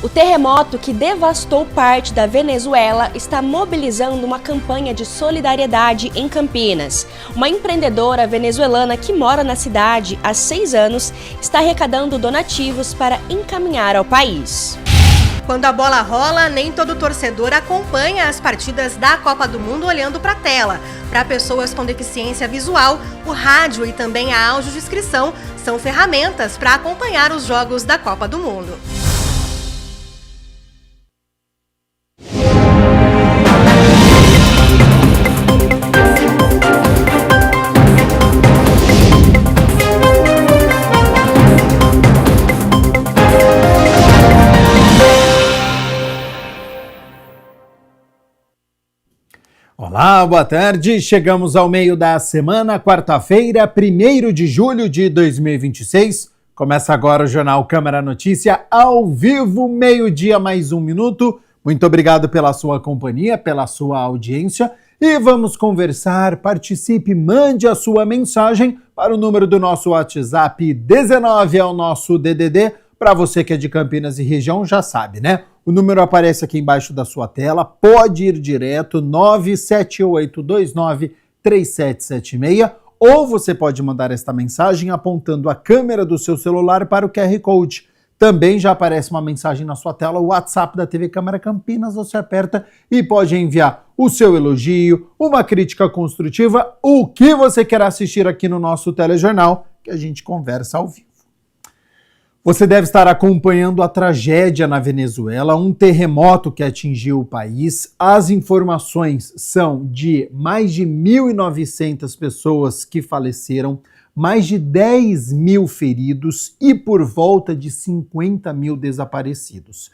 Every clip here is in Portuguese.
O terremoto que devastou parte da Venezuela está mobilizando uma campanha de solidariedade em Campinas. Uma empreendedora venezuelana que mora na cidade há 6 anos está arrecadando donativos para encaminhar ao país. Quando a bola rola, nem todo torcedor acompanha as partidas da Copa do Mundo olhando para a tela. Para pessoas com deficiência visual, o rádio e também a audiodescrição são ferramentas para acompanhar os jogos da Copa do Mundo. Olá, boa tarde. Chegamos ao meio da semana, quarta-feira, 1º de julho de 2026. Começa agora o Jornal Câmara Notícia, ao vivo, meio-dia mais 1 minuto. Muito obrigado pela sua companhia, pela sua audiência. E vamos conversar, participe, mande a sua mensagem para o número do nosso WhatsApp 19, é o nosso DDD. Para você que é de Campinas e região, já sabe, né? O número aparece aqui embaixo da sua tela, pode ir direto, 978293776, ou você pode mandar esta mensagem apontando a câmera do seu celular para o QR Code. Também já aparece uma mensagem na sua tela, o WhatsApp da TV Câmara Campinas, você aperta e pode enviar o seu elogio, uma crítica construtiva, o que você quer assistir aqui no nosso telejornal, que a gente conversa ao vivo. Você deve estar acompanhando a tragédia na Venezuela, um terremoto que atingiu o país. As informações são de mais de 1.900 pessoas que faleceram, mais de 10 mil feridos e por volta de 50 mil desaparecidos.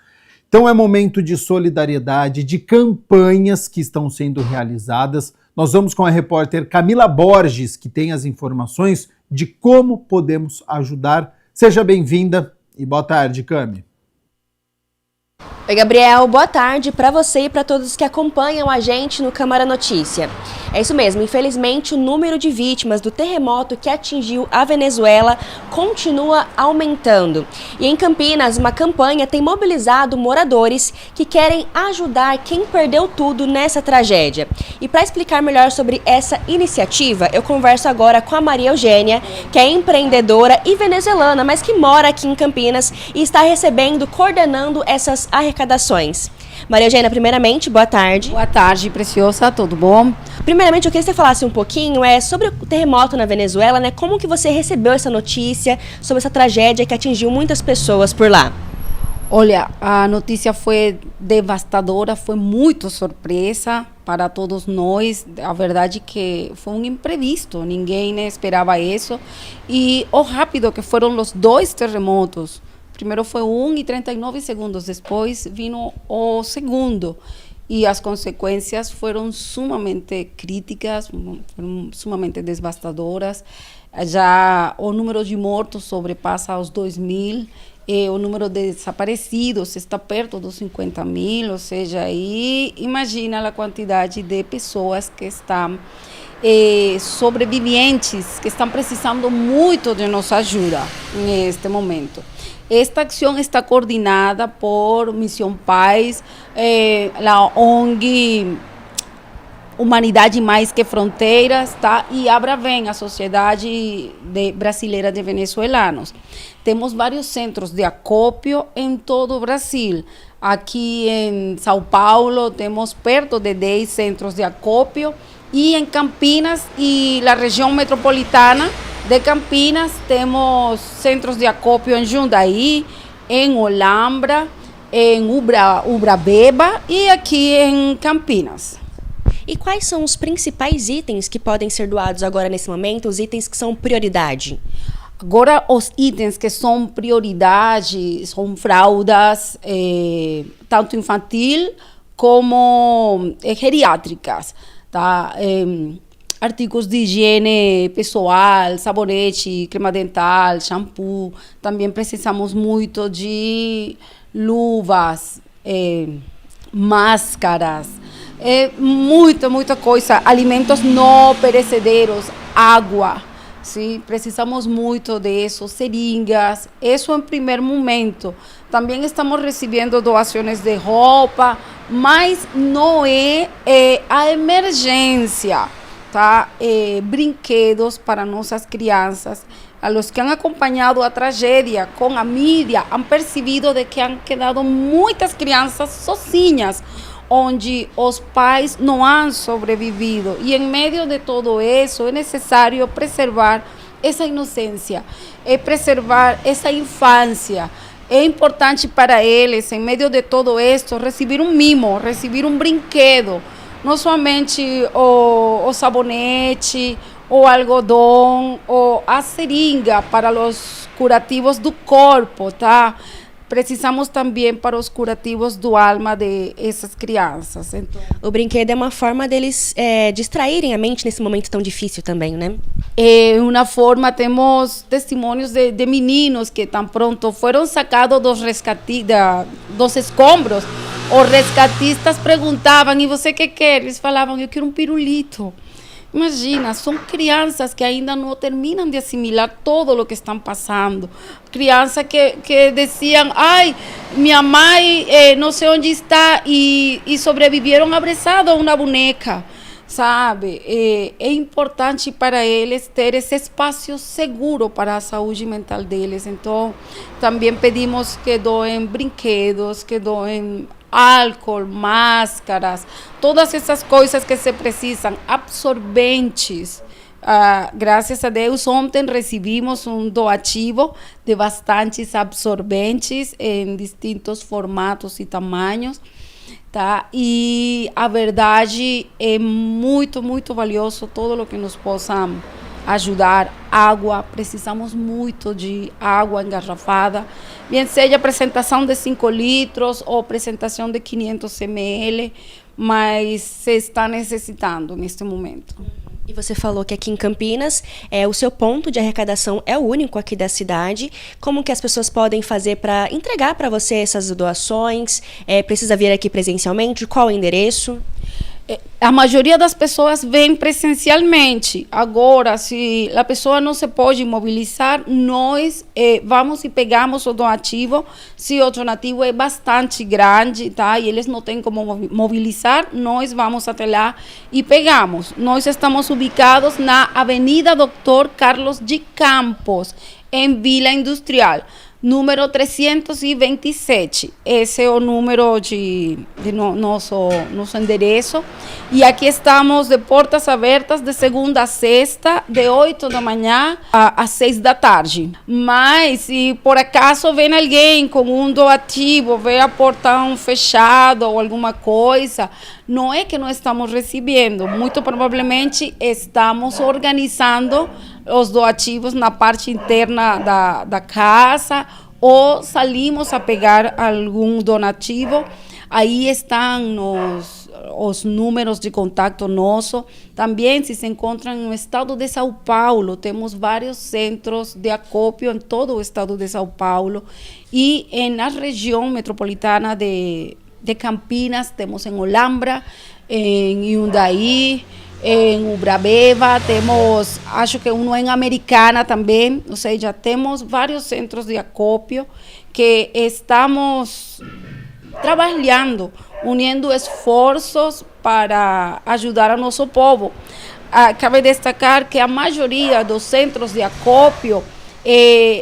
Então é momento de solidariedade, de campanhas que estão sendo realizadas. Nós vamos com a repórter Camila Borges, que tem as informações de como podemos ajudar. Seja bem-vinda e boa tarde, Cami. Oi, Gabriel, boa tarde para você e para todos que acompanham a gente no Câmara Notícia. É isso mesmo, infelizmente o número de vítimas do terremoto que atingiu a Venezuela continua aumentando. E em Campinas, uma campanha tem mobilizado moradores que querem ajudar quem perdeu tudo nessa tragédia. E para explicar melhor sobre essa iniciativa, eu converso agora com a Maria Eugênia, que é empreendedora e venezuelana, mas que mora aqui em Campinas e está coordenando essas arrecadações. Maria Eugênia, primeiramente, boa tarde. Boa tarde, preciosa, tudo bom? Primeiramente, eu queria que você falasse um pouquinho sobre o terremoto na Venezuela, né? Como que você recebeu essa notícia sobre essa tragédia que atingiu muitas pessoas por lá? Olha, a notícia foi devastadora, foi muito surpresa para todos nós. A verdade é que foi um imprevisto, ninguém esperava isso. E o rápido que foram os 2 terremotos. Primeiro foi 1 e 39 segundos, depois vino o segundo. E as consequências foram sumamente críticas, foram sumamente devastadoras. Já o número de mortos sobrepassa os 2.000, e o número de desaparecidos está perto dos 50.000, ou seja, aí imagina a quantidade de pessoas que estão sobreviventes, que estão precisando muito de nossa ajuda neste momento. Esta ação está coordenada por Missão Paz, a ONG Humanidade Mais Que Fronteiras, tá? E Abravem, a Sociedade Brasileira de Venezuelanos. Temos vários centros de acopio em todo o Brasil. Aqui em São Paulo temos perto de 10 centros de acopio, e em Campinas e na região metropolitana de Campinas temos centros de acopio em Jundiaí, em Olambra, em Ubrabeba e aqui em Campinas. E quais são os principais itens que podem ser doados agora nesse momento, os itens que são prioridade? Agora, os itens que são prioridade são fraldas, tanto infantil como geriátricas, tá? Artigos de higiene pessoal, sabonete, crema dental, shampoo. Também precisamos muito de luvas, máscaras, muita coisa. Alimentos não perecederos, água. Sim, precisamos muito disso, seringas. Isso em primeiro momento. Também estamos recebendo doações de roupa, mas não é a emergência, tá? Brinquedos para nossas crianças. A los que han acompanhado a tragédia com a mídia, han percebido de que han quedado muitas crianças sozinhas, onde os pais não han sobrevivido. E em meio de todo isso, é necessário preservar essa inocência, preservar essa infância. É importante para eles, em meio de todo isso, receber um mimo, receber um brinquedo, não somente o sabonete, o algodão, ou a seringa para os curativos do corpo, tá? Precisamos também para os curativos do alma de essas crianças. Então, o brinquedo é uma forma deles distraírem a mente nesse momento tão difícil também, né? É uma forma, temos testemunhos de meninos que tão pronto foram sacados dos escombros. Os resgatistas perguntavam, e você que quer? Eles falavam, eu quero um pirulito. Imagina, são crianças que ainda não terminam de assimilar todo o que estão passando. Crianças que diziam, ai, minha mãe não sei onde está e sobreviveram abraçados a uma boneca, sabe? É importante para eles ter esse espaço seguro para a saúde mental deles. Então, também pedimos que doem brinquedos, que doem álcool, máscaras, todas essas coisas que se precisam, absorventes. Graças a Deus, ontem recebimos um doativo de bastantes absorventes em distintos formatos e tamanhos, tá? E a verdade é muito, muito valioso todo o que nos possa ajudar. Água, precisamos muito de água engarrafada, bem seja apresentação de 5 litros ou apresentação de 500 ml, mas se está necessitando neste momento. E você falou que aqui em Campinas, o seu ponto de arrecadação é o único aqui da cidade. Como que as pessoas podem fazer para entregar para você essas doações? Precisa vir aqui presencialmente? Qual o endereço? A maioria das pessoas vem presencialmente. Agora, se a pessoa não se pode mobilizar, nós vamos e pegamos o donativo. Se o donativo é bastante grande, tá? E eles não têm como mobilizar, nós vamos até lá e pegamos. Nós estamos ubicados na Avenida Dr. Carlos de Campos, em Vila Industrial. Número 327, esse é o número de nosso endereço. E aqui estamos de portas abertas de segunda a sexta, de 8 da manhã às 6 da tarde. Mas se por acaso vem alguém com um doativo, vê a portão fechado ou alguma coisa, não é que não estamos recebendo, muito provavelmente estamos organizando os doativos na parte interna da casa, ou saímos a pegar algum donativo. Aí estão os números de contato nosso. Também, se se encontram no estado de São Paulo, temos vários centros de acopio em todo o estado de São Paulo. E na região metropolitana de Campinas, temos em Olambra, em Jundiaí, em Ubrabeba, temos, acho que um em Americana também, ou seja, temos vários centros de acopio que estamos trabalhando, unindo esforços para ajudar a nosso povo. Cabe destacar que a maioria dos centros de acopio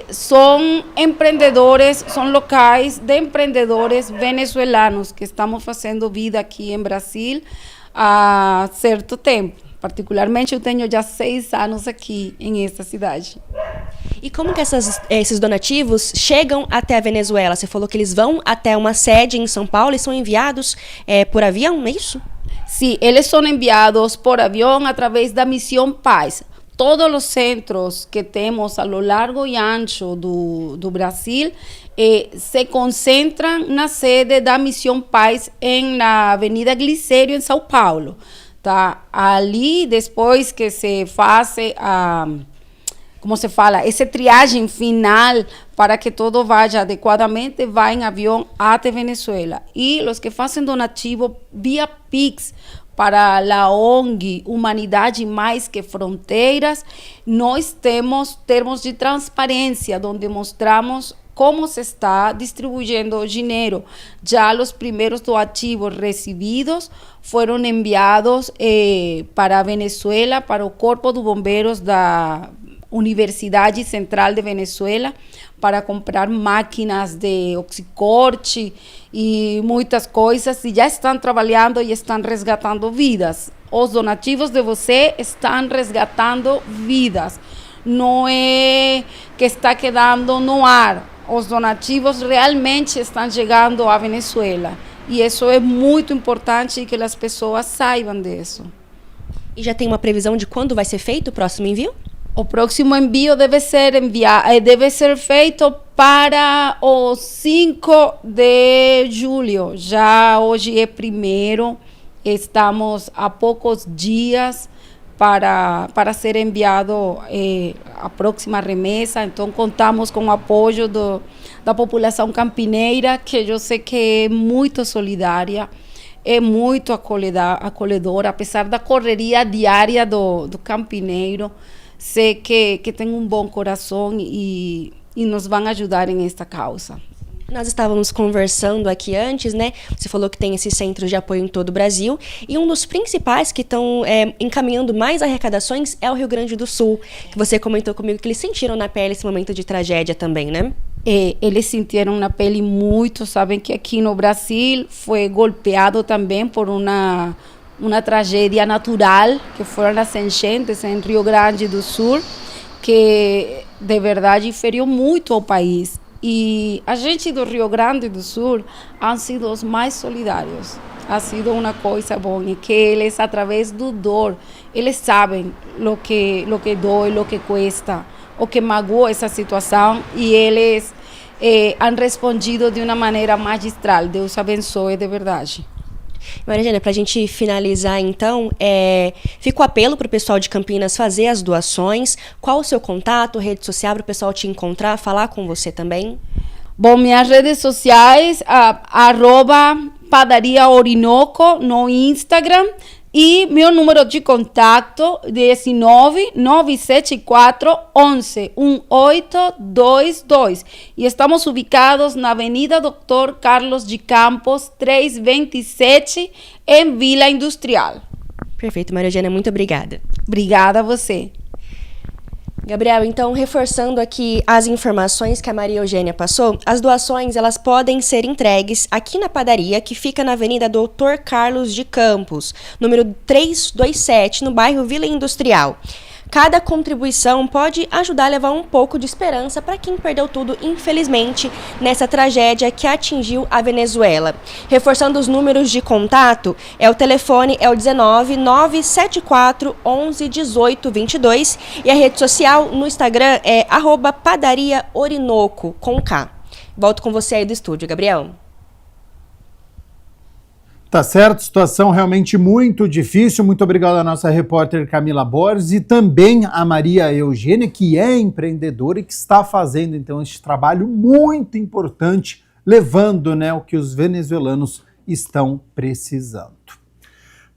são empreendedores, são locais de empreendedores venezuelanos que estamos fazendo vida aqui em Brasil há certo tempo. Particularmente, eu tenho já 6 anos aqui em esta cidade. E como que esses donativos chegam até a Venezuela? Você falou que eles vão até uma sede em São Paulo e são enviados por avião, é isso? Sim, eles são enviados por avião através da Missão Paz. Todos os centros que temos ao largo e ancho do Brasil se concentram na sede da Missão Paz na Avenida Glicério, em São Paulo. Tá? Ali, depois que se faz essa triagem final para que tudo vá adequadamente, vai em avião até Venezuela. E os que fazem donativo via Pix para a ONG Humanidade Mais Que Fronteiras, nós temos termos de transparência, onde mostramos cómo se está distribuyendo el dinero. Ya los primeros donativos recibidos fueron enviados para Venezuela, para el Corpo de Bombeiros da Universidade Central de Venezuela, para comprar máquinas de oxicorte e muitas coisas, e já estão trabalhando e estão resgatando vidas. Os donativos de você estão resgatando vidas. Não é que está quedando no ar. Os donativos realmente estão chegando à Venezuela. E isso é muito importante que as pessoas saibam disso. E já tem uma previsão de quando vai ser feito o próximo envio? O próximo envio deve ser feito para o 5 de julho. Já hoje é 1º, estamos a poucos dias para ser enviado a próxima remessa. Então, contamos com o apoio da população campineira, que eu sei que é muito solidária, é muito acolhedora, apesar da correria diária do campineiro. Sei que tem um bom coração e nos vão ajudar em esta causa. Nós estávamos conversando aqui antes, né? Você falou que tem esses centros de apoio em todo o Brasil, e um dos principais que estão encaminhando mais arrecadações é o Rio Grande do Sul, que você comentou comigo que eles sentiram na pele esse momento de tragédia também, né? Eles sentiram na pele muito, sabem que aqui no Brasil foi golpeado também por uma tragédia natural, que foram as enchentes em Rio Grande do Sul, que de verdade feriu muito ao país. E a gente do Rio Grande do Sul han sido os mais solidários. Ha sido uma coisa boa, que eles, através do dor, eles sabem o que dói, o que custa, o que magoa essa situação, e eles han respondido de uma maneira magistral. Deus abençoe de verdade. Maria Eugênia, para a gente finalizar então, fica o apelo para o pessoal de Campinas fazer as doações. Qual o seu contato, rede social para o pessoal te encontrar, falar com você também? Bom, minhas redes sociais, @Padaria Orinoco no Instagram, e meu número de contato 19-974-11-1822. E estamos ubicados na Avenida Dr. Carlos de Campos, 327, em Vila Industrial. Perfeito, Maria Eugênia, muito obrigada. Obrigada a você. Gabriel, então, reforçando aqui as informações que a Maria Eugênia passou, as doações elas podem ser entregues aqui na padaria, que fica na Avenida Dr. Carlos de Campos, número 327, no bairro Vila Industrial. Cada contribuição pode ajudar a levar um pouco de esperança para quem perdeu tudo, infelizmente, nessa tragédia que atingiu a Venezuela. Reforçando os números de contato, o telefone é o 19-974-11-1822 e a rede social no Instagram é @padariaorinoco, com K. Volto com você aí do estúdio, Gabriel. Tá certo, situação realmente muito difícil. Muito obrigado à nossa repórter Camila Borges e também a Maria Eugênia, que é empreendedora e que está fazendo então este trabalho muito importante, levando, né, o que os venezuelanos estão precisando.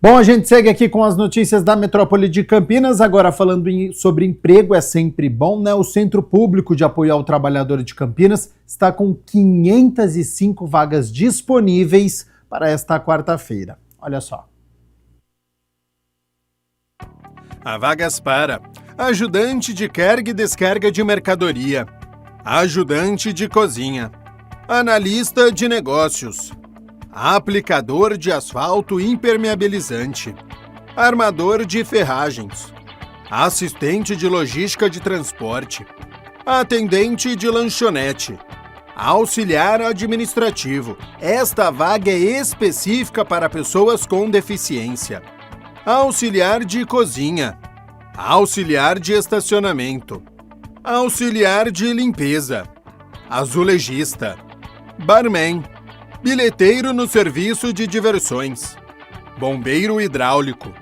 Bom, a gente segue aqui com as notícias da metrópole de Campinas, agora falando sobre emprego, é sempre bom, né? O Centro Público de Apoio ao Trabalhador de Campinas está com 505 vagas disponíveis para esta quarta-feira. Olha só. Há vagas para ajudante de carga e descarga de mercadoria, ajudante de cozinha, analista de negócios, aplicador de asfalto impermeabilizante, armador de ferragens, assistente de logística de transporte, atendente de lanchonete, auxiliar administrativo. Esta vaga é específica para pessoas com deficiência. Auxiliar de cozinha, auxiliar de estacionamento, auxiliar de limpeza, azulejista, barman, bilheteiro no serviço de diversões, bombeiro hidráulico,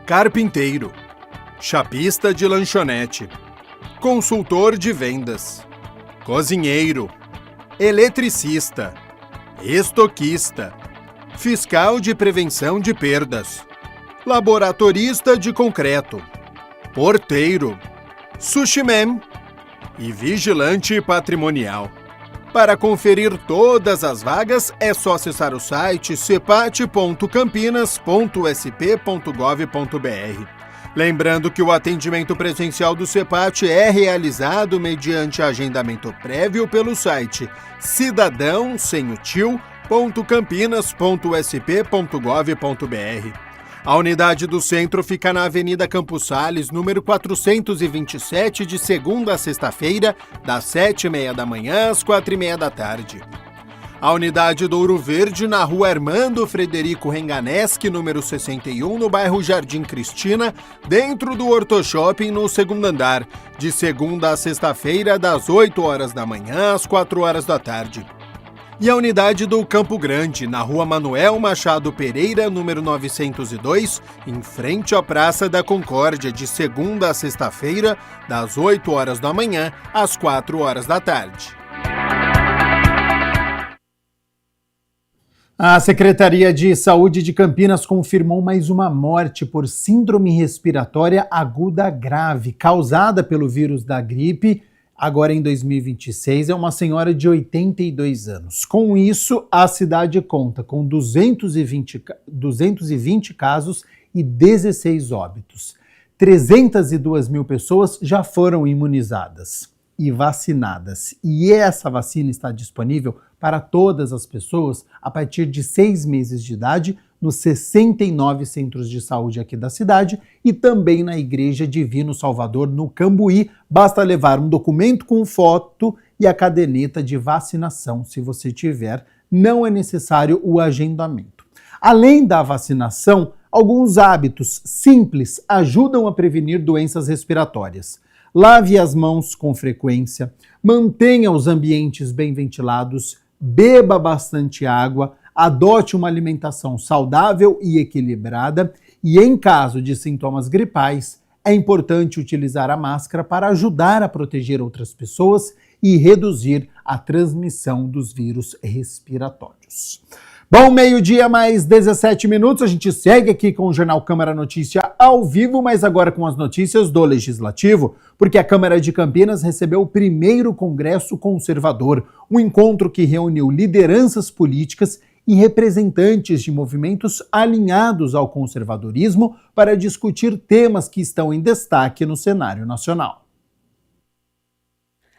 carpinteiro, chapista de lanchonete, consultor de vendas, cozinheiro, eletricista, estoquista, fiscal de prevenção de perdas, laboratorista de concreto, porteiro, sushiman e vigilante patrimonial. Para conferir todas as vagas, é só acessar o site cepat.campinas.sp.gov.br. Lembrando que o atendimento presencial do CEPAT é realizado mediante agendamento prévio pelo site cidadão.campinas.sp.gov.br. A unidade do centro fica na Avenida Campos Sales, número 427, de segunda a sexta-feira, das 7h30 da manhã às 4h30 da tarde. A unidade do Ouro Verde, na rua Armando Frederico Renganeschi, número 61, no bairro Jardim Cristina, dentro do Horto Shopping, no segundo andar, de segunda a sexta-feira, das 8h da manhã às 4h da tarde. E a unidade do Campo Grande, na rua Manuel Machado Pereira, número 902, em frente à Praça da Concórdia, de segunda a sexta-feira, das 8h da manhã às 4h da tarde. A Secretaria de Saúde de Campinas confirmou mais uma morte por síndrome respiratória aguda grave, causada pelo vírus da gripe. Agora em 2026, é uma senhora de 82 anos. Com isso, a cidade conta com 220 casos e 16 óbitos. 302 mil pessoas já foram imunizadas e vacinadas. E essa vacina está disponível para todas as pessoas a partir de 6 meses de idade nos 69 centros de saúde aqui da cidade e também na Igreja Divino Salvador, no Cambuí. Basta levar um documento com foto e a caderneta de vacinação, se você tiver. Não é necessário o agendamento. Além da vacinação, alguns hábitos simples ajudam a prevenir doenças respiratórias. Lave as mãos com frequência, mantenha os ambientes bem ventilados, beba bastante água, adote uma alimentação saudável e equilibrada e, em caso de sintomas gripais, é importante utilizar a máscara para ajudar a proteger outras pessoas e reduzir a transmissão dos vírus respiratórios. Bom, 12h mais 17 minutos, a gente segue aqui com o Jornal Câmara Notícia ao vivo, mas agora com as notícias do Legislativo, porque a Câmara de Campinas recebeu o primeiro Congresso Conservador, um encontro que reuniu lideranças políticas e representantes de movimentos alinhados ao conservadorismo para discutir temas que estão em destaque no cenário nacional.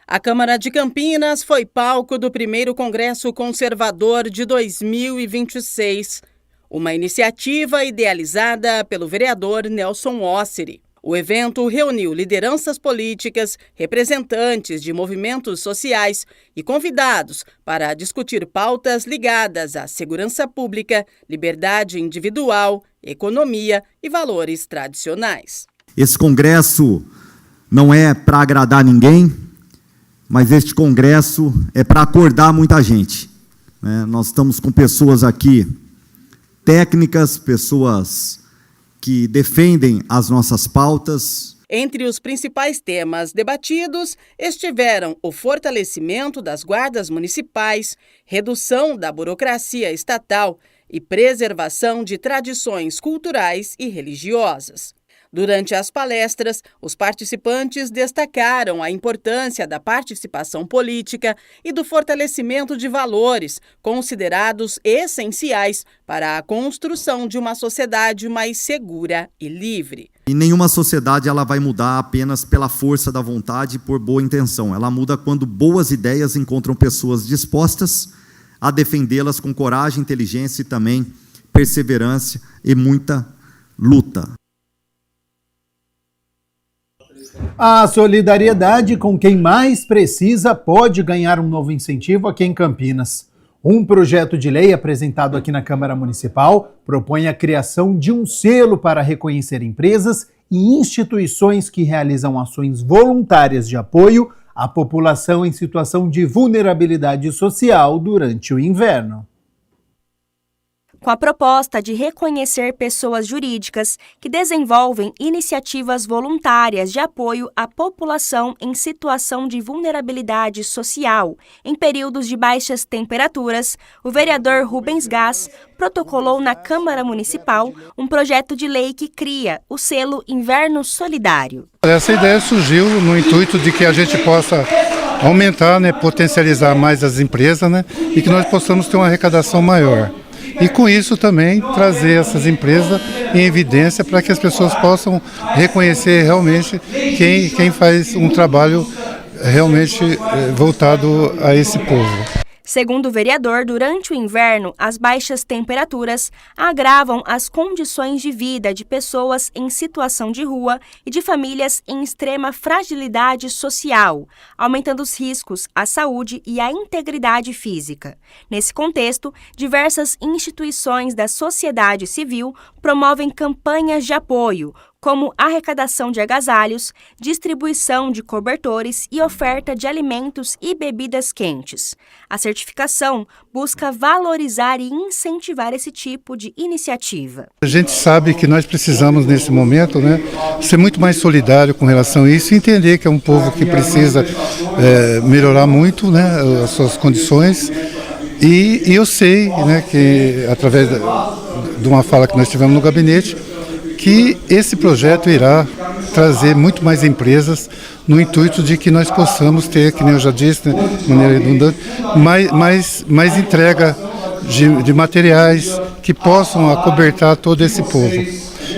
A Câmara de Campinas foi palco do primeiro Congresso Conservador de 2026, uma iniciativa idealizada pelo vereador Nelson Osseri. O evento reuniu lideranças políticas, representantes de movimentos sociais e convidados para discutir pautas ligadas à segurança pública, liberdade individual, economia e valores tradicionais. Esse congresso não é para agradar ninguém, mas este congresso é para acordar muita gente, né? Nós estamos com pessoas aqui técnicas, pessoas que defendem as nossas pautas. Entre os principais temas debatidos estiveram o fortalecimento das guardas municipais, redução da burocracia estatal e preservação de tradições culturais e religiosas. Durante as palestras, os participantes destacaram a importância da participação política e do fortalecimento de valores considerados essenciais para a construção de uma sociedade mais segura e livre. E nenhuma sociedade ela vai mudar apenas pela força da vontade e por boa intenção. Ela muda quando boas ideias encontram pessoas dispostas a defendê-las com coragem, inteligência e também perseverança e muita luta. A solidariedade com quem mais precisa pode ganhar um novo incentivo aqui em Campinas. Um projeto de lei apresentado aqui na Câmara Municipal propõe a criação de um selo para reconhecer empresas e instituições que realizam ações voluntárias de apoio à população em situação de vulnerabilidade social durante o inverno. Com a proposta de reconhecer pessoas jurídicas que desenvolvem iniciativas voluntárias de apoio à população em situação de vulnerabilidade social em períodos de baixas temperaturas, o vereador Rubens Gás protocolou na Câmara Municipal um projeto de lei que cria o selo Inverno Solidário. Essa ideia surgiu no intuito de que a gente possa aumentar, né, potencializar mais as empresas, né, e que nós possamos ter uma arrecadação maior. E com isso também trazer essas empresas em evidência para que as pessoas possam reconhecer realmente quem faz um trabalho realmente voltado a esse povo. Segundo o vereador, durante o inverno, as baixas temperaturas agravam as condições de vida de pessoas em situação de rua e de famílias em extrema fragilidade social, aumentando os riscos à saúde e à integridade física. Nesse contexto, diversas instituições da sociedade civil promovem campanhas de apoio, como arrecadação de agasalhos, distribuição de cobertores e oferta de alimentos e bebidas quentes. A certificação busca valorizar e incentivar esse tipo de iniciativa. A gente sabe que nós precisamos, nesse momento, né, ser muito mais solidário com relação a isso e entender que é um povo que precisa melhorar muito, né, as suas condições. E eu sei, né, que através de uma fala que nós tivemos no gabinete, que esse projeto irá trazer muito mais empresas no intuito de que nós possamos ter, que nem eu já disse, né, de maneira redundante, mais entrega de materiais que possam acobertar todo esse povo.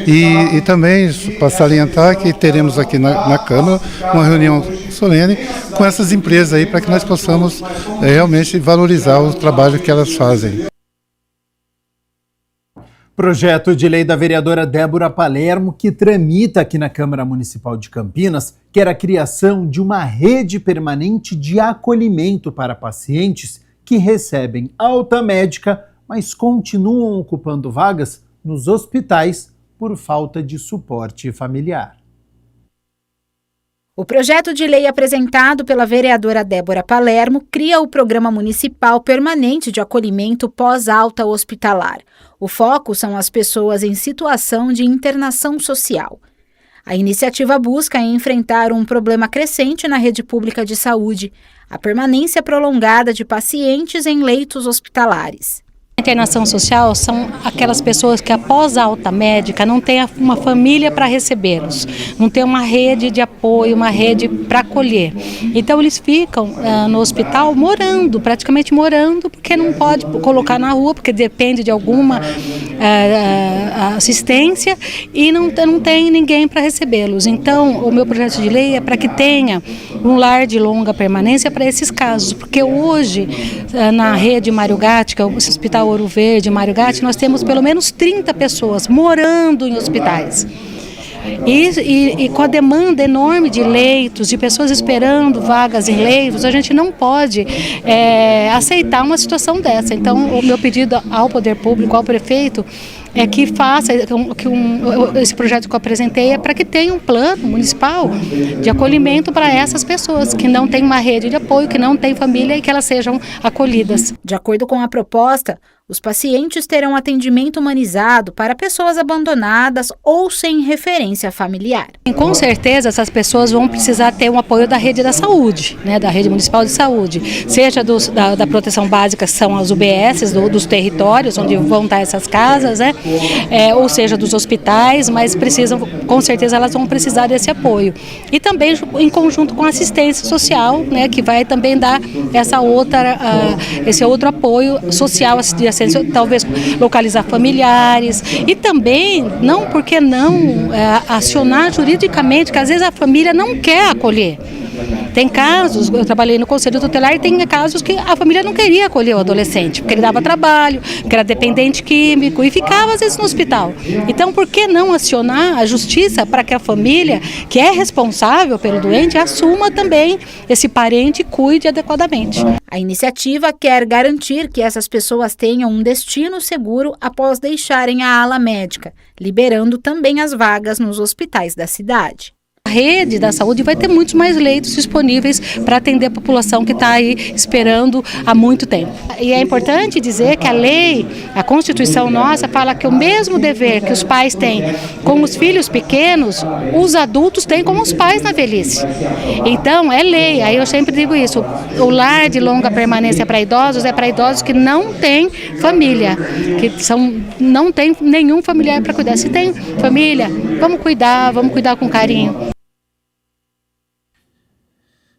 E também para salientar que teremos aqui na Câmara uma reunião solene com essas empresas aí para que nós possamos realmente valorizar o trabalho que elas fazem. Projeto de lei da vereadora Débora Palermo, que tramita aqui na Câmara Municipal de Campinas, quer a criação de uma rede permanente de acolhimento para pacientes que recebem alta médica, mas continuam ocupando vagas nos hospitais por falta de suporte familiar. O projeto de lei apresentado pela vereadora Débora Palermo cria o Programa Municipal Permanente de Acolhimento Pós-Alta Hospitalar. O foco são as pessoas em situação de internação social. A iniciativa busca enfrentar um problema crescente na rede pública de saúde, a permanência prolongada de pacientes em leitos hospitalares. A internação social são aquelas pessoas que após a alta médica não tem uma família para recebê-los, não tem uma rede de apoio, uma rede para acolher. Então eles ficam no hospital praticamente morando, porque não pode colocar na rua, porque depende de alguma assistência e não tem ninguém para recebê-los. Então o meu projeto de lei é para que tenha um lar de longa permanência para esses casos, porque hoje na rede Mário Gatti, que é o Hospital Ouro Verde, Mário Gatti, nós temos pelo menos 30 pessoas morando em hospitais. E com a demanda enorme de leitos, de pessoas esperando vagas em leitos, a gente não pode aceitar uma situação dessa. Então, o meu pedido ao poder público, ao prefeito, é que faça esse projeto que eu apresentei é para que tenha um plano municipal de acolhimento para essas pessoas que não têm uma rede de apoio, que não têm família e que elas sejam acolhidas. De acordo com a proposta, os pacientes terão atendimento humanizado para pessoas abandonadas ou sem referência familiar. Com certeza, essas pessoas vão precisar ter um apoio da rede da saúde, né, da rede municipal de saúde, seja da proteção básica, que são as UBSs dos territórios, onde vão estar essas casas, né, ou seja, dos hospitais, mas com certeza elas vão precisar desse apoio. E também em conjunto com a assistência social, né, que vai também dar esse outro apoio social, talvez localizar familiares e também, por que não acionar juridicamente, que às vezes a família não quer acolher. Tem casos, eu trabalhei no Conselho Tutelar e tem casos que a família não queria acolher o adolescente, porque ele dava trabalho, porque era dependente químico e ficava às vezes no hospital. Então, por que não acionar a justiça para que a família, que é responsável pelo doente, assuma também esse parente e cuide adequadamente? A iniciativa quer garantir que essas pessoas tenham um destino seguro após deixarem a ala médica, liberando também as vagas nos hospitais da cidade. A rede da saúde vai ter muitos mais leitos disponíveis para atender a população que está aí esperando há muito tempo. E é importante dizer que a lei, a Constituição nossa, fala que o mesmo dever que os pais têm com os filhos pequenos, os adultos têm com os pais na velhice. Então, é lei, aí eu sempre digo isso, o lar de longa permanência para idosos é para idosos que não têm família, não tem nenhum familiar para cuidar. Se tem família, vamos cuidar com carinho.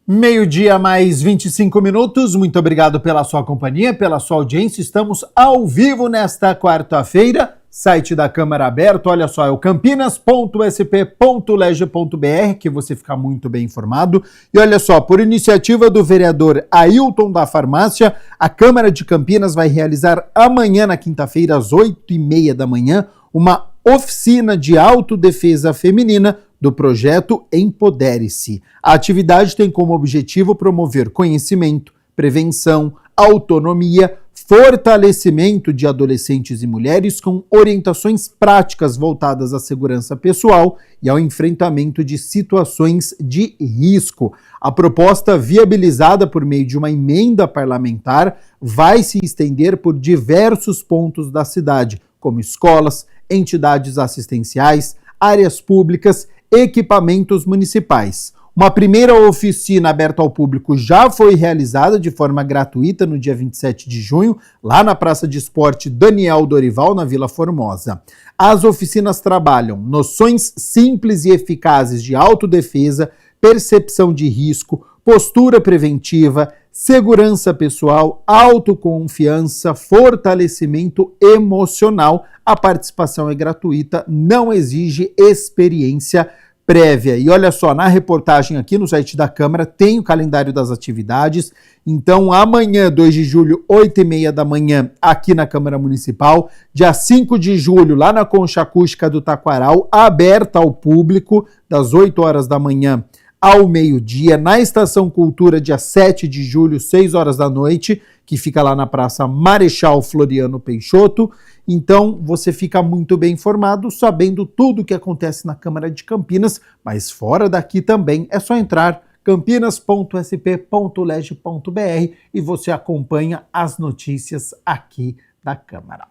Meio-dia mais 25 minutos, muito obrigado pela sua companhia, pela sua audiência. Estamos ao vivo nesta quarta-feira, site da Câmara aberto, olha só, é o campinas.sp.leg.br, que você fica muito bem informado. E olha só, por iniciativa do vereador Ailton da Farmácia, a Câmara de Campinas vai realizar amanhã, na quinta-feira, às 8h30 da manhã, uma oficina de autodefesa feminina do projeto Empodere-se. A atividade tem como objetivo promover conhecimento, prevenção, autonomia, fortalecimento de adolescentes e mulheres com orientações práticas voltadas à segurança pessoal e ao enfrentamento de situações de risco. A proposta, viabilizada por meio de uma emenda parlamentar, vai se estender por diversos pontos da cidade, como escolas, entidades assistenciais, áreas públicas, equipamentos municipais. Uma primeira oficina aberta ao público já foi realizada de forma gratuita no dia 27 de junho, lá na Praça de Esporte Daniel Dorival, na Vila Formosa. As oficinas trabalham noções simples e eficazes de autodefesa, percepção de risco, postura preventiva, segurança pessoal, autoconfiança, fortalecimento emocional. A participação é gratuita, não exige experiência prévia. E olha só, na reportagem aqui no site da Câmara tem o calendário das atividades. Então, amanhã, 2 de julho, 8h30 da manhã, aqui na Câmara Municipal. Dia 5 de julho, lá na Concha Acústica do Taquaral, aberta ao público, das 8 horas da manhã ao meio-dia. Na Estação Cultura, dia 7 de julho, 6 horas da noite, que fica lá na Praça Marechal Floriano Peixoto. Então, você fica muito bem informado, sabendo tudo o que acontece na Câmara de Campinas, mas fora daqui também é só entrar campinas.sp.leg.br e você acompanha as notícias aqui da Câmara.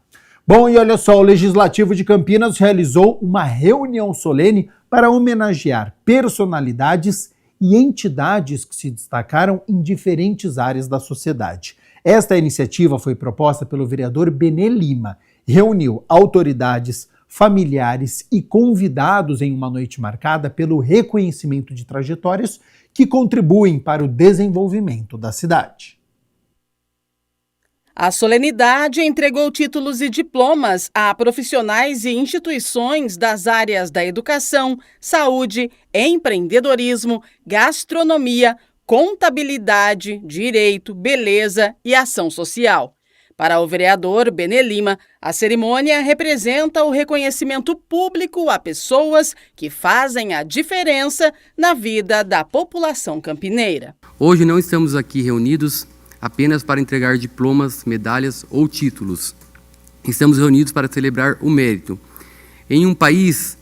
Bom, e olha só, o Legislativo de Campinas realizou uma reunião solene para homenagear personalidades e entidades que se destacaram em diferentes áreas da sociedade. Esta iniciativa foi proposta pelo vereador Benê Lima, reuniu autoridades, familiares e convidados em uma noite marcada pelo reconhecimento de trajetórias que contribuem para o desenvolvimento da cidade. A solenidade entregou títulos e diplomas a profissionais e instituições das áreas da educação, saúde, empreendedorismo, gastronomia, contabilidade, direito, beleza e ação social. Para o vereador Benê Lima, a cerimônia representa o reconhecimento público a pessoas que fazem a diferença na vida da população campineira. Hoje não estamos aqui reunidos apenas para entregar diplomas, medalhas ou títulos. Estamos reunidos para celebrar o mérito. Em um país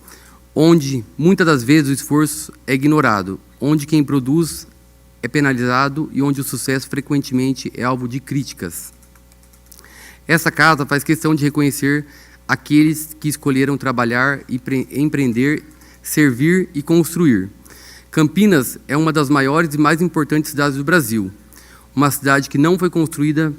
onde muitas das vezes o esforço é ignorado, onde quem produz é penalizado e onde o sucesso frequentemente é alvo de críticas. Essa casa faz questão de reconhecer aqueles que escolheram trabalhar, empreender, servir e construir. Campinas é uma das maiores e mais importantes cidades do Brasil. Uma cidade que não foi construída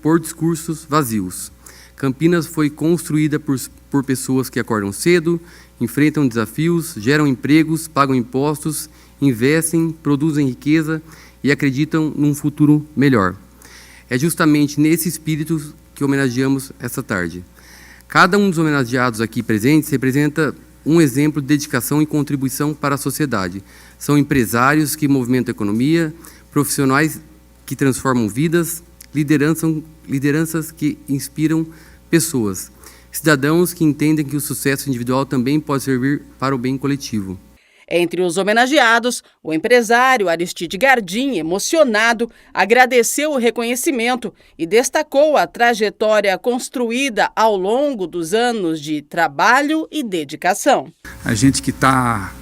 por discursos vazios. Campinas foi construída por pessoas que acordam cedo, enfrentam desafios, geram empregos, pagam impostos, investem, produzem riqueza e acreditam num futuro melhor. É justamente nesse espírito que homenageamos essa tarde. Cada um dos homenageados aqui presentes representa um exemplo de dedicação e contribuição para a sociedade. São empresários que movimentam a economia, profissionais que transformam vidas, lideranças que inspiram pessoas, cidadãos que entendem que o sucesso individual também pode servir para o bem coletivo. Entre os homenageados, o empresário Aristide Gardim, emocionado, agradeceu o reconhecimento e destacou a trajetória construída ao longo dos anos de trabalho e dedicação. A gente que está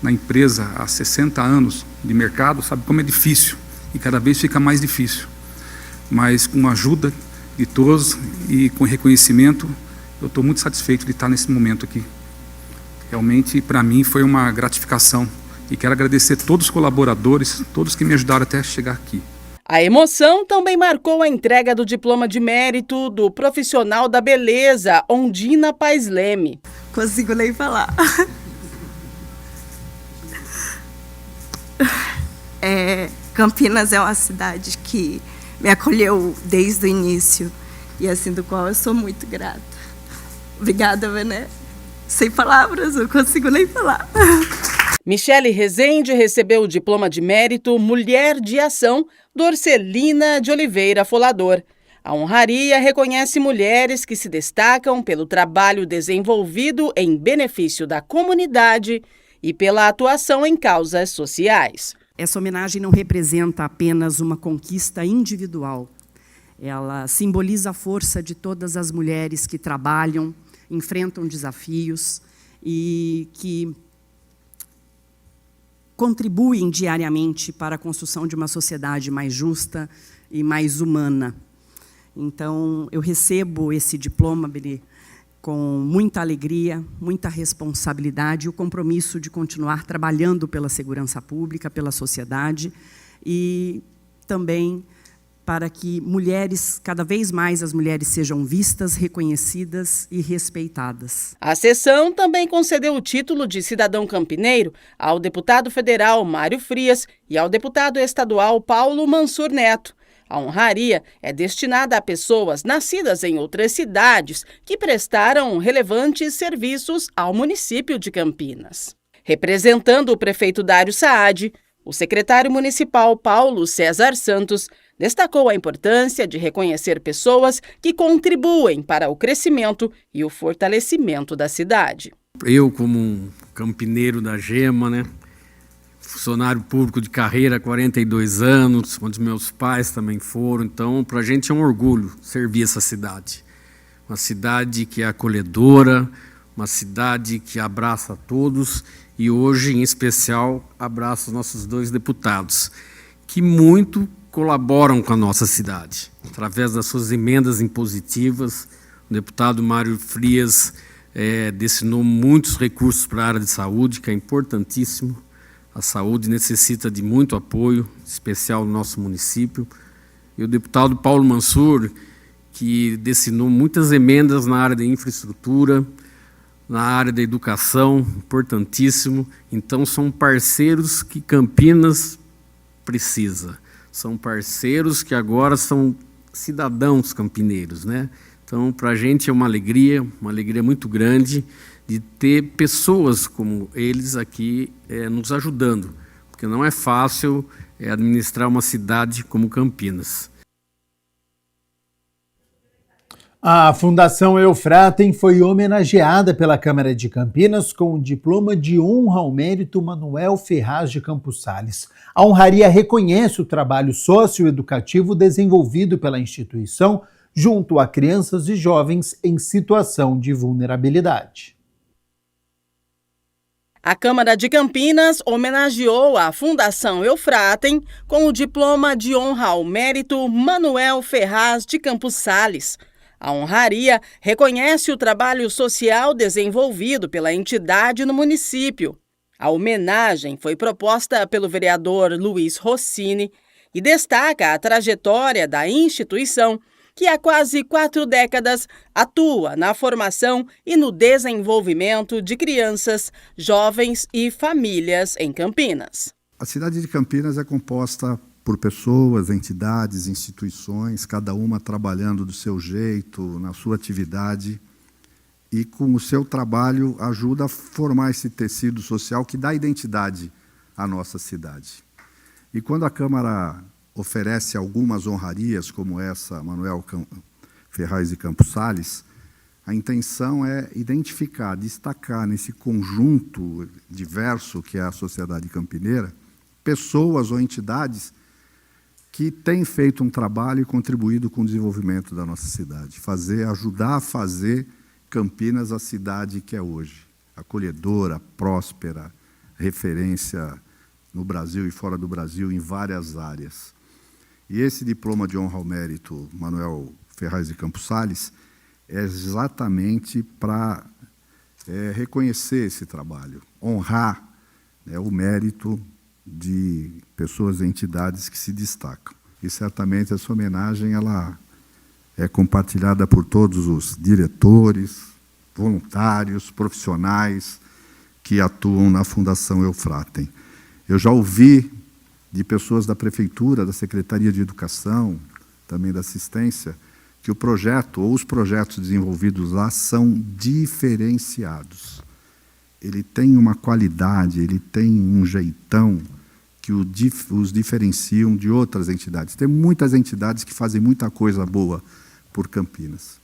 na empresa há 60 anos de mercado sabe como é difícil. E cada vez fica mais difícil, mas com a ajuda de todos e com reconhecimento, eu estou muito satisfeito de estar nesse momento aqui. Realmente, para mim, foi uma gratificação e quero agradecer a todos os colaboradores, todos que me ajudaram até chegar aqui. A emoção também marcou a entrega do diploma de mérito do profissional da beleza, Ondina Paes Leme. Consigo nem falar. Campinas é uma cidade que me acolheu desde o início e assim do qual eu sou muito grata. Obrigada, Vené. Sem palavras, não consigo nem falar. Michele Rezende recebeu o diploma de mérito Mulher de Ação do Orcelina de Oliveira Folador. A honraria reconhece mulheres que se destacam pelo trabalho desenvolvido em benefício da comunidade e pela atuação em causas sociais. Essa homenagem não representa apenas uma conquista individual. Ela simboliza a força de todas as mulheres que trabalham, enfrentam desafios e que contribuem diariamente para a construção de uma sociedade mais justa e mais humana. Então, eu recebo esse diploma, Beli, com muita alegria, muita responsabilidade e o compromisso de continuar trabalhando pela segurança pública, pela sociedade e também para que mulheres, cada vez mais as mulheres sejam vistas, reconhecidas e respeitadas. A sessão também concedeu o título de cidadão campineiro ao deputado federal Mário Frias e ao deputado estadual Paulo Mansur Neto. A honraria é destinada a pessoas nascidas em outras cidades que prestaram relevantes serviços ao município de Campinas. Representando o prefeito Dário Saad, o secretário municipal Paulo César Santos destacou a importância de reconhecer pessoas que contribuem para o crescimento e o fortalecimento da cidade. Eu, como um campineiro da Gema, funcionário público de carreira há 42 anos, onde meus pais também foram, então para a gente é um orgulho servir essa cidade. Uma cidade que é acolhedora, uma cidade que abraça a todos e hoje, em especial, abraça os nossos 2 deputados, que muito colaboram com a nossa cidade. Através das suas emendas impositivas, o deputado Mário Frias destinou muitos recursos para a área de saúde, que é importantíssimo. A saúde necessita de muito apoio, especial no nosso município. E o deputado Paulo Mansur, que destinou muitas emendas na área de infraestrutura, na área da educação, importantíssimo. Então, são parceiros que Campinas precisa. São parceiros que agora são cidadãos campineiros, Então, para a gente é uma alegria muito grande de ter pessoas como eles aqui nos ajudando, porque não é fácil administrar uma cidade como Campinas. A Fundação Eufratem foi homenageada pela Câmara de Campinas com o diploma de honra ao mérito Manuel Ferraz de Campos Sales. A honraria reconhece o trabalho socioeducativo desenvolvido pela instituição junto a crianças e jovens em situação de vulnerabilidade. A Câmara de Campinas homenageou a Fundação Eufratem com o diploma de honra ao mérito Manuel Ferraz de Campos Sales. A honraria reconhece o trabalho social desenvolvido pela entidade no município. A homenagem foi proposta pelo vereador Luiz Rossini e destaca a trajetória da instituição, que há quase 4 décadas atua na formação e no desenvolvimento de crianças, jovens e famílias em Campinas. A cidade de Campinas é composta por pessoas, entidades, instituições, cada uma trabalhando do seu jeito, na sua atividade, e com o seu trabalho ajuda a formar esse tecido social que dá identidade à nossa cidade. E quando a Câmara oferece algumas honrarias, como essa, Manuel Ferraz de Campos Sales, a intenção é identificar, destacar nesse conjunto diverso que é a sociedade campineira, pessoas ou entidades que têm feito um trabalho e contribuído com o desenvolvimento da nossa cidade, ajudar a fazer Campinas a cidade que é hoje, acolhedora, próspera, referência no Brasil e fora do Brasil em várias áreas. E esse diploma de honra ao mérito Manuel Ferraz de Campos Sales é exatamente para reconhecer esse trabalho, honrar o mérito de pessoas e entidades que se destacam. E certamente essa homenagem ela é compartilhada por todos os diretores, voluntários, profissionais que atuam na Fundação Eufratem. Eu já ouvi de pessoas da Prefeitura, da Secretaria de Educação, também da Assistência, que o projeto ou os projetos desenvolvidos lá são diferenciados. Ele tem uma qualidade, ele tem um jeitão que os diferenciam de outras entidades. Tem muitas entidades que fazem muita coisa boa por Campinas,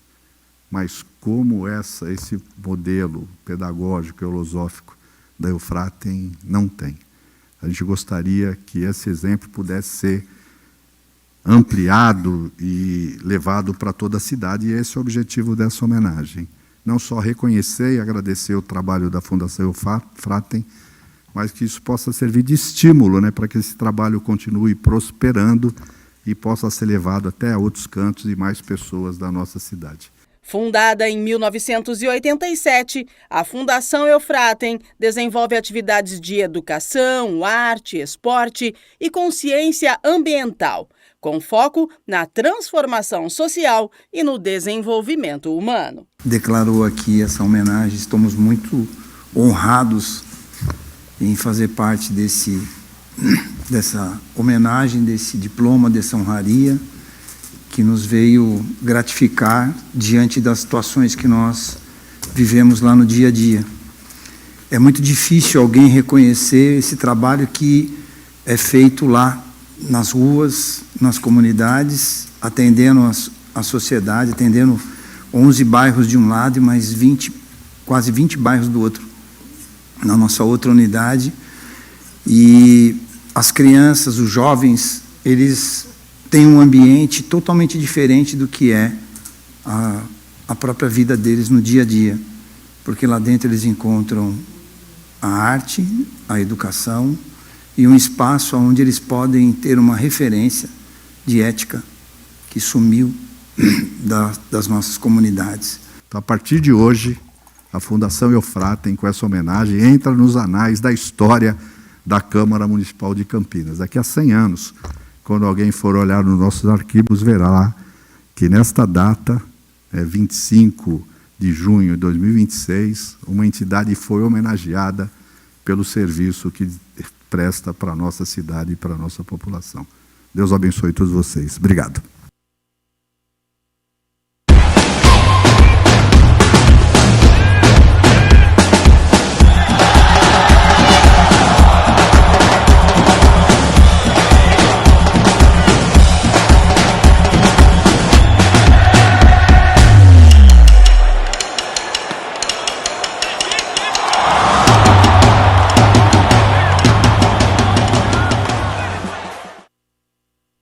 mas como esse modelo pedagógico e filosófico da Eufratem não tem. A gente gostaria que esse exemplo pudesse ser ampliado e levado para toda a cidade, e esse é o objetivo dessa homenagem. Não só reconhecer e agradecer o trabalho da Fundação Eufratem, mas que isso possa servir de estímulo, né, para que esse trabalho continue prosperando e possa ser levado até a outros cantos e mais pessoas da nossa cidade. Fundada em 1987, a Fundação Eufratem desenvolve atividades de educação, arte, esporte e consciência ambiental, com foco na transformação social e no desenvolvimento humano. Declarou aqui essa homenagem, estamos muito honrados em fazer parte dessa homenagem, desse diploma, dessa honraria, que nos veio gratificar diante das situações que nós vivemos lá no dia a dia. É muito difícil alguém reconhecer esse trabalho que é feito lá nas ruas, nas comunidades, atendendo a sociedade, atendendo 11 bairros de um lado e mais quase 20 bairros do outro, na nossa outra unidade. E as crianças, os jovens, eles têm um ambiente totalmente diferente do que é a própria vida deles no dia a dia, porque lá dentro eles encontram a arte, a educação e um espaço onde eles podem ter uma referência de ética que sumiu das nossas comunidades. Então, a partir de hoje, a Fundação Eufratem, com essa homenagem, entra nos anais da história da Câmara Municipal de Campinas. Daqui a 100 anos, quando alguém for olhar nos nossos arquivos, verá lá que nesta data, 25 de junho de 2026, uma entidade foi homenageada pelo serviço que presta para a nossa cidade e para a nossa população. Deus abençoe todos vocês. Obrigado.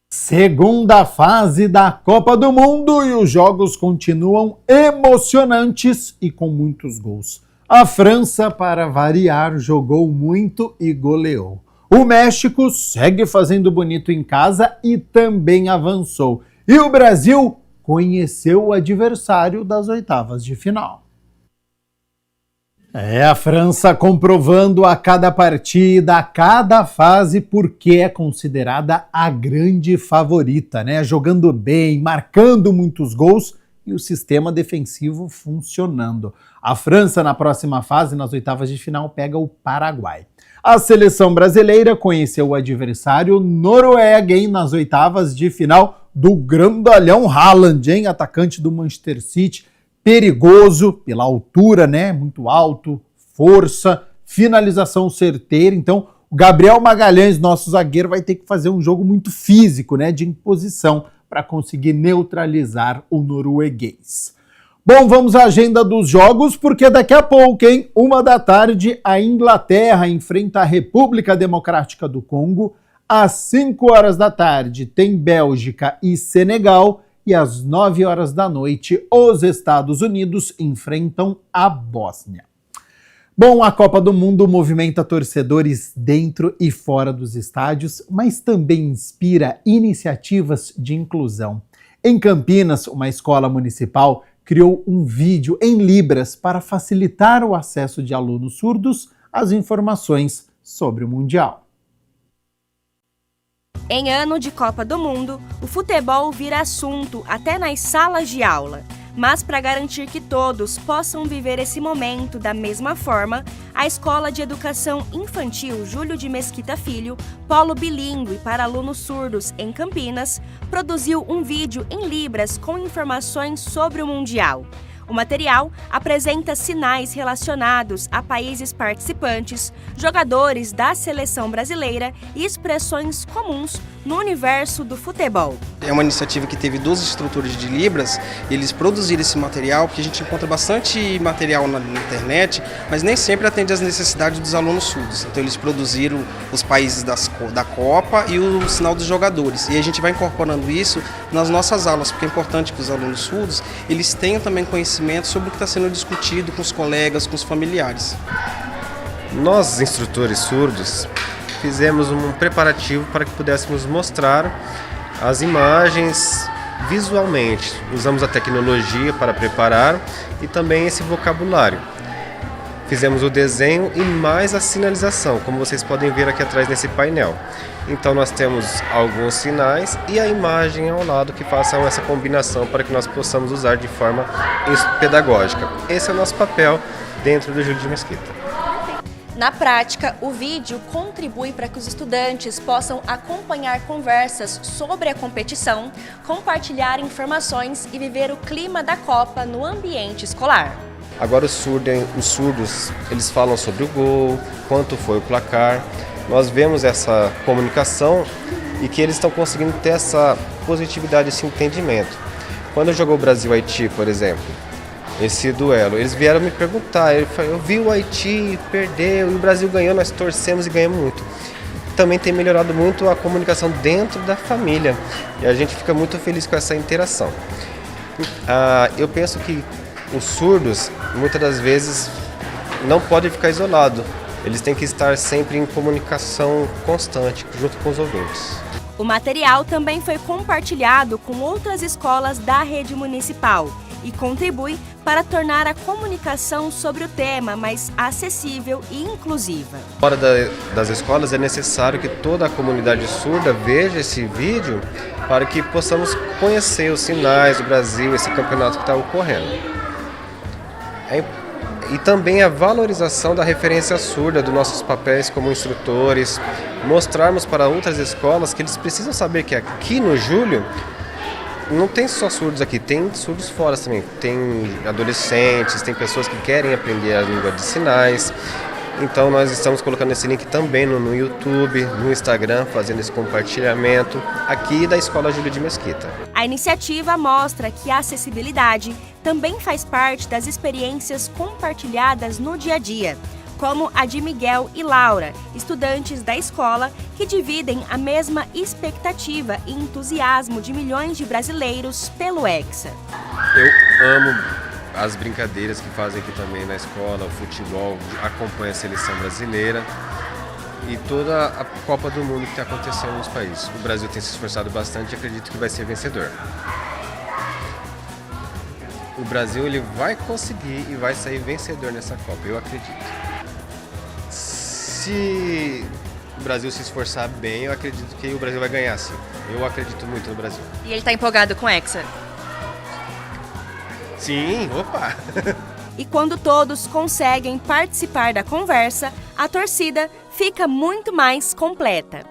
Segunda fase da Copa do Mundo e os jogos continuam emocionantes e com muitos gols. A França, para variar, jogou muito e goleou. O México segue fazendo bonito em casa e também avançou. E o Brasil conheceu o adversário das oitavas de final. A França comprovando a cada partida, a cada fase, porque é considerada a grande favorita, né? Jogando bem, marcando muitos gols e o sistema defensivo funcionando. A França, na próxima fase, nas oitavas de final, pega o Paraguai. A seleção brasileira conheceu o adversário Noruega, hein, nas oitavas de final do grandalhão Haaland, hein, atacante do Manchester City. Perigoso pela altura, né? Muito alto, força, finalização certeira. Então, o Gabriel Magalhães, nosso zagueiro, vai ter que fazer um jogo muito físico, né? De imposição para conseguir neutralizar o norueguês. Bom, vamos à agenda dos jogos, porque daqui a pouco, hein? 13h, a Inglaterra enfrenta a República Democrática do Congo. Às 17h, tem Bélgica e Senegal. E às 21h, os Estados Unidos enfrentam a Bósnia. Bom, a Copa do Mundo movimenta torcedores dentro e fora dos estádios, mas também inspira iniciativas de inclusão. Em Campinas, uma escola municipal criou um vídeo em Libras para facilitar o acesso de alunos surdos às informações sobre o Mundial. Em ano de Copa do Mundo, o futebol vira assunto até nas salas de aula. Mas para garantir que todos possam viver esse momento da mesma forma, a Escola de Educação Infantil Júlio de Mesquita Filho, polo bilíngue para alunos surdos em Campinas, produziu um vídeo em Libras com informações sobre o Mundial. O material apresenta sinais relacionados a países participantes, jogadores da seleção brasileira e expressões comuns no universo do futebol. É uma iniciativa que teve 12 instrutores de Libras, eles produziram esse material, porque a gente encontra bastante material na internet, mas nem sempre atende às necessidades dos alunos surdos. Então eles produziram os países da Copa e o sinal dos jogadores. E a gente vai incorporando isso nas nossas aulas, porque é importante que os alunos surdos eles tenham também conhecimento sobre o que está sendo discutido com os colegas, com os familiares. Nós, instrutores surdos, fizemos um preparativo para que pudéssemos mostrar as imagens visualmente. Usamos a tecnologia para preparar e também esse vocabulário. Fizemos o desenho e mais a sinalização, como vocês podem ver aqui atrás nesse painel. Então nós temos alguns sinais e a imagem ao lado que façam essa combinação para que nós possamos usar de forma pedagógica. Esse é o nosso papel dentro do Júlio de Mesquita. Na prática, o vídeo contribui para que os estudantes possam acompanhar conversas sobre a competição, compartilhar informações e viver o clima da Copa no ambiente escolar. Agora os surdos, eles falam sobre o gol, quanto foi o placar. Nós vemos essa comunicação e que eles estão conseguindo ter essa positividade, esse entendimento. Quando jogou Brasil-Haiti, por exemplo, esse duelo, eles vieram me perguntar, eu vi o Haiti, perdeu, e o Brasil ganhou, nós torcemos e ganhamos muito. Também tem melhorado muito a comunicação dentro da família e a gente fica muito feliz com essa interação. Eu penso que os surdos, muitas das vezes, não podem ficar isolados, eles têm que estar sempre em comunicação constante junto com os ouvintes. O material também foi compartilhado com outras escolas da rede municipal e contribui para tornar a comunicação sobre o tema mais acessível e inclusiva. Fora das escolas é necessário que toda a comunidade surda veja esse vídeo para que possamos conhecer os sinais do Brasil, esse campeonato que está ocorrendo. E também a valorização da referência surda dos nossos papéis como instrutores, mostrarmos para outras escolas que eles precisam saber que aqui no Júlio não tem só surdos aqui, tem surdos fora também, tem adolescentes, tem pessoas que querem aprender a língua de sinais. Então nós estamos colocando esse link também no YouTube, no Instagram, fazendo esse compartilhamento aqui da Escola Júlio de Mesquita. A iniciativa mostra que a acessibilidade também faz parte das experiências compartilhadas no dia a dia, como a de Miguel e Laura, estudantes da escola que dividem a mesma expectativa e entusiasmo de milhões de brasileiros pelo Hexa. Eu amo as brincadeiras que fazem aqui também na escola, o futebol, acompanha a seleção brasileira e toda a Copa do Mundo que está acontecendo nos países. O Brasil tem se esforçado bastante e acredito que vai ser vencedor. O Brasil ele vai conseguir e vai sair vencedor nessa Copa, eu acredito. Se o Brasil se esforçar bem, eu acredito que o Brasil vai ganhar, sim. Eu acredito muito no Brasil. E ele está empolgado com o Hexa? Sim, opa! E quando todos conseguem participar da conversa, a torcida fica muito mais completa.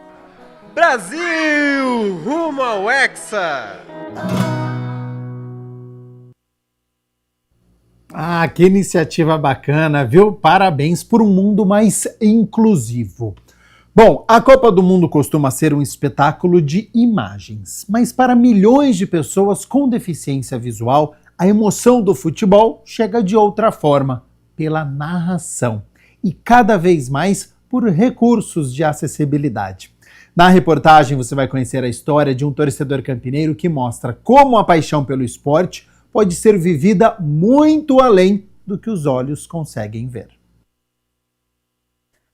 Brasil! Rumo ao Hexa! Ah, que iniciativa bacana, viu? Parabéns por um mundo mais inclusivo. Bom, a Copa do Mundo costuma ser um espetáculo de imagens, mas para milhões de pessoas com deficiência visual, a emoção do futebol chega de outra forma, pela narração, e cada vez mais por recursos de acessibilidade. Na reportagem você vai conhecer a história de um torcedor campineiro que mostra como a paixão pelo esporte pode ser vivida muito além do que os olhos conseguem ver.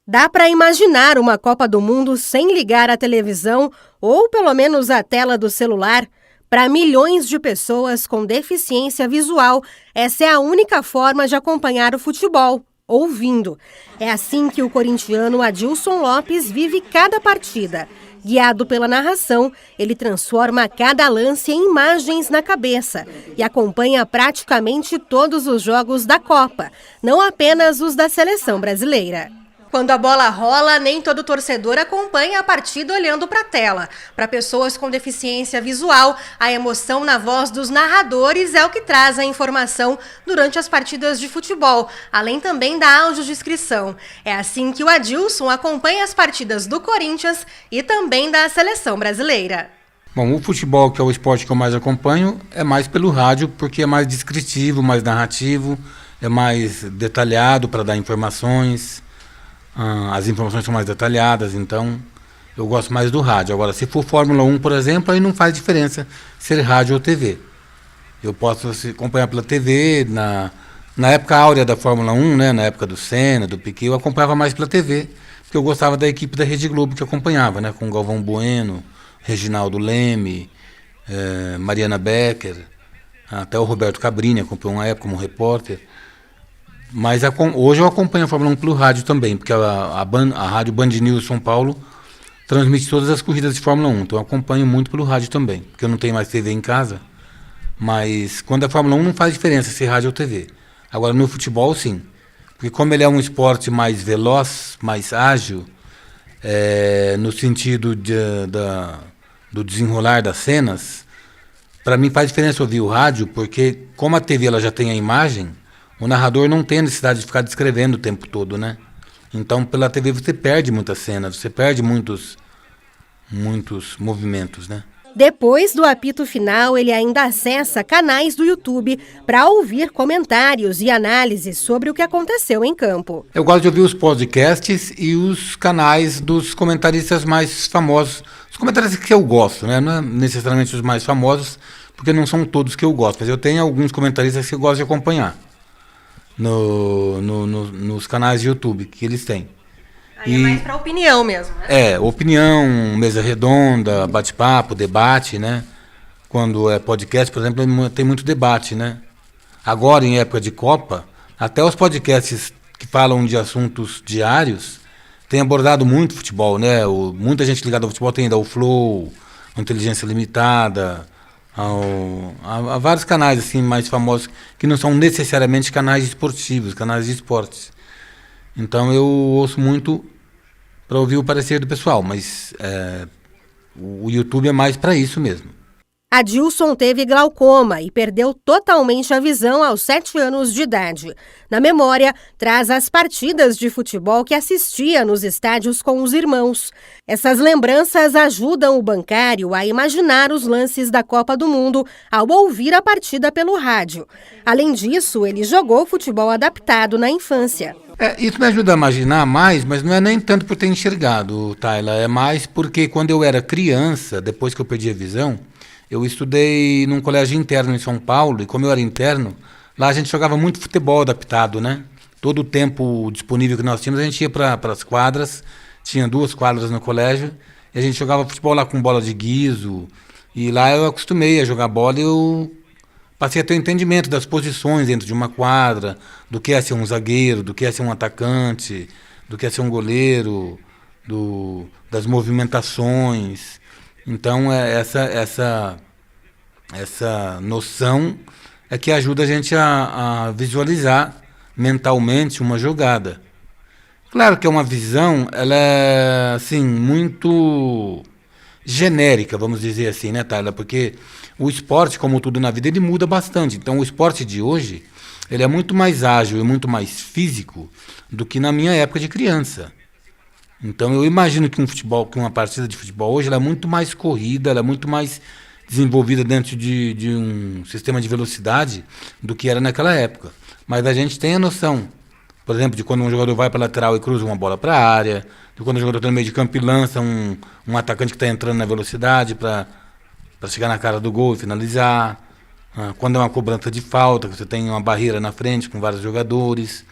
Dá para imaginar uma Copa do Mundo sem ligar a televisão ou pelo menos a tela do celular? Para milhões de pessoas com deficiência visual, essa é a única forma de acompanhar o futebol, ouvindo. É assim que o corintiano Adilson Lopes vive cada partida. Guiado pela narração, ele transforma cada lance em imagens na cabeça e acompanha praticamente todos os jogos da Copa, não apenas os da seleção brasileira. Quando a bola rola, nem todo torcedor acompanha a partida olhando para a tela. Para pessoas com deficiência visual, a emoção na voz dos narradores é o que traz a informação durante as partidas de futebol, além também da audiodescrição. É assim que o Adilson acompanha as partidas do Corinthians e também da seleção brasileira. Bom, o futebol, que é o esporte que eu mais acompanho, é mais pelo rádio, porque é mais descritivo, mais narrativo, é mais detalhado para dar informações. As informações são mais detalhadas, então eu gosto mais do rádio. Agora, se for Fórmula 1, por exemplo, aí não faz diferença ser rádio ou TV. Eu posso acompanhar pela TV, na época áurea da Fórmula 1, né, na época do Senna, do Piquet, eu acompanhava mais pela TV, porque eu gostava da equipe da Rede Globo que acompanhava, né, com Galvão Bueno, Reginaldo Leme, Mariana Becker, até o Roberto Cabrini acompanhou uma época como repórter. Mas hoje eu acompanho a Fórmula 1 pelo rádio também, porque a rádio Band News São Paulo transmite todas as corridas de Fórmula 1, então eu acompanho muito pelo rádio também, porque eu não tenho mais TV em casa, mas quando é Fórmula 1 não faz diferença se é rádio ou TV. Agora no futebol sim, porque como ele é um esporte mais veloz, mais ágil, no sentido do desenrolar das cenas, para mim faz diferença ouvir o rádio, porque como a TV ela já tem a imagem, o narrador não tem a necessidade de ficar descrevendo o tempo todo, né? Então, pela TV você perde muitas cenas, você perde muitos movimentos, né? Depois do apito final, ele ainda acessa canais do YouTube para ouvir comentários e análises sobre o que aconteceu em campo. Eu gosto de ouvir os podcasts e os canais dos comentaristas mais famosos. Os comentaristas que eu gosto, né? Não é necessariamente os mais famosos, porque não são todos que eu gosto, mas eu tenho alguns comentaristas que eu gosto de acompanhar nos canais de YouTube que eles têm. Aí é mais para opinião mesmo, né? Opinião, mesa redonda, bate-papo, debate, né? Quando é podcast, por exemplo, tem muito debate, né? Agora, em época de Copa, até os podcasts que falam de assuntos diários têm abordado muito futebol, né? Muita gente ligada ao futebol tem ainda o Flow, a Inteligência Limitada, há vários canais assim mais famosos que não são necessariamente canais esportivos, canais de esportes. Então eu ouço muito para ouvir o parecer do pessoal, mas o YouTube é mais para isso mesmo. Adilson teve glaucoma e perdeu totalmente a visão aos 7 anos de idade. Na memória, traz as partidas de futebol que assistia nos estádios com os irmãos. Essas lembranças ajudam o bancário a imaginar os lances da Copa do Mundo ao ouvir a partida pelo rádio. Além disso, ele jogou futebol adaptado na infância. Isso me ajuda a imaginar mais, mas não é nem tanto por ter enxergado, Tayla. É mais porque quando eu era criança, depois que eu perdi a visão, eu estudei num colégio interno em São Paulo, e como eu era interno, lá a gente jogava muito futebol adaptado, né? Todo o tempo disponível que nós tínhamos, a gente ia para as quadras, tinha 2 quadras no colégio, e a gente jogava futebol lá com bola de guiso, e lá eu acostumei a jogar bola e eu passei a ter o entendimento das posições dentro de uma quadra, do que é ser um zagueiro, do que é ser um atacante, do que é ser um goleiro, das movimentações. Então, essa noção é que ajuda a gente a visualizar mentalmente uma jogada. Claro que é uma visão, ela é assim, muito genérica, vamos dizer assim, né, Tayla? Porque o esporte, como tudo na vida, ele muda bastante. Então, o esporte de hoje, ele é muito mais ágil e muito mais físico do que na minha época de criança. Então eu imagino que uma partida de futebol hoje ela é muito mais corrida, ela é muito mais desenvolvida dentro de um sistema de velocidade do que era naquela época. Mas a gente tem a noção, por exemplo, de quando um jogador vai para a lateral e cruza uma bola para a área, de quando o jogador está no meio de campo e lança um atacante que está entrando na velocidade para chegar na cara do gol e finalizar. Quando é uma cobrança de falta, você tem uma barreira na frente com vários jogadores.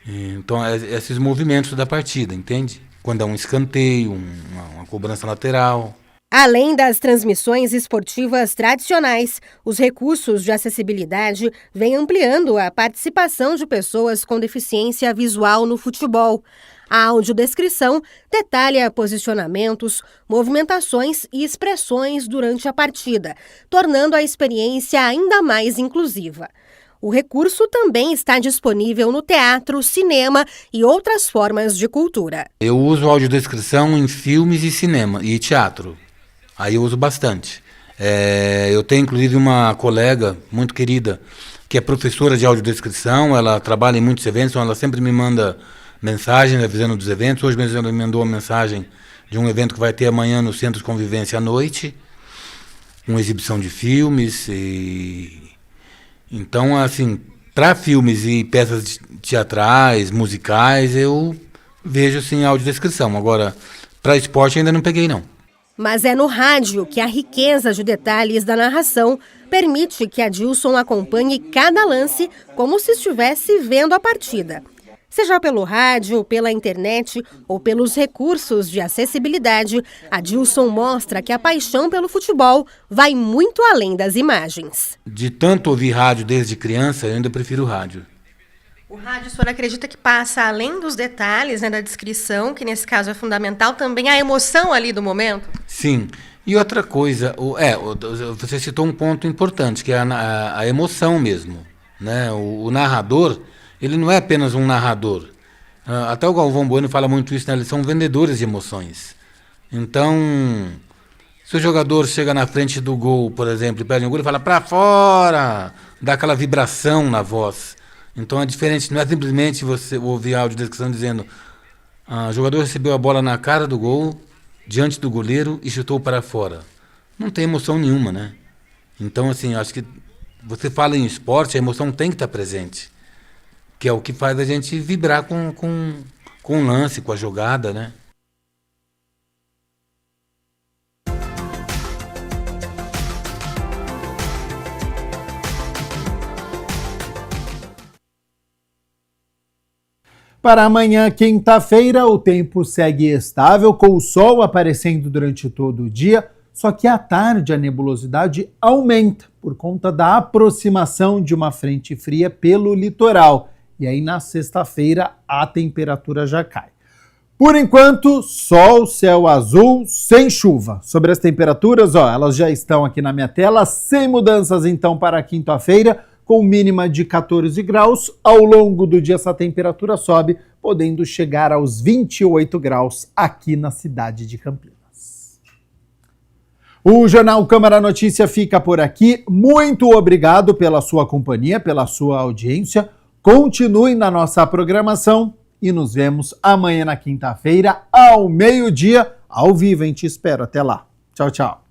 Então, esses movimentos da partida, entende? Quando é um escanteio, uma cobrança lateral. Além das transmissões esportivas tradicionais, os recursos de acessibilidade vêm ampliando a participação de pessoas com deficiência visual no futebol. A audiodescrição detalha posicionamentos, movimentações e expressões durante a partida, tornando a experiência ainda mais inclusiva. O recurso também está disponível no teatro, cinema e outras formas de cultura. Eu uso audiodescrição em filmes e cinema e teatro. Aí eu uso bastante. Eu tenho inclusive uma colega muito querida que é professora de audiodescrição, ela trabalha em muitos eventos, então ela sempre me manda mensagens avisando dos eventos. Hoje mesmo ela me mandou uma mensagem de um evento que vai ter amanhã no Centro de Convivência à noite, uma exibição de filmes. Então, assim, para filmes e peças teatrais, musicais, eu vejo assim audiodescrição. Agora, para esporte ainda não peguei, não. Mas é no rádio que a riqueza de detalhes da narração permite que Adilson acompanhe cada lance como se estivesse vendo a partida. Seja pelo rádio, pela internet ou pelos recursos de acessibilidade, Adilson mostra que a paixão pelo futebol vai muito além das imagens. De tanto ouvir rádio desde criança, eu ainda prefiro o rádio. O rádio, o senhor acredita que passa além dos detalhes, né, da descrição, que nesse caso é fundamental, também a emoção ali do momento? Sim. E outra coisa, você citou um ponto importante, que é a emoção mesmo, né? O narrador, ele não é apenas um narrador. Até o Galvão Bueno fala muito isso, né? Eles são vendedores de emoções. Então, se o jogador chega na frente do gol, por exemplo, e pede um gol, ele fala "pra fora", dá aquela vibração na voz. Então é diferente, não é simplesmente você ouvir a audiodescrição dizendo o jogador recebeu a bola na cara do gol, diante do goleiro e chutou para fora. Não tem emoção nenhuma, né? Então, assim, acho que você fala em esporte, a emoção tem que estar presente, que é o que faz a gente vibrar com o lance, com a jogada, né? Para amanhã, quinta-feira, o tempo segue estável, com o sol aparecendo durante todo o dia, só que à tarde a nebulosidade aumenta por conta da aproximação de uma frente fria pelo litoral. E aí, na sexta-feira, a temperatura já cai. Por enquanto, sol, céu azul, sem chuva. Sobre as temperaturas, elas já estão aqui na minha tela, sem mudanças então para quinta-feira, com mínima de 14 graus. Ao longo do dia essa temperatura sobe, podendo chegar aos 28 graus aqui na cidade de Campinas. O Jornal Câmara Notícia fica por aqui. Muito obrigado pela sua companhia, pela sua audiência. Continue na nossa programação e nos vemos amanhã na quinta-feira, ao meio-dia, ao vivo. A gente espera. Até lá. Tchau, tchau.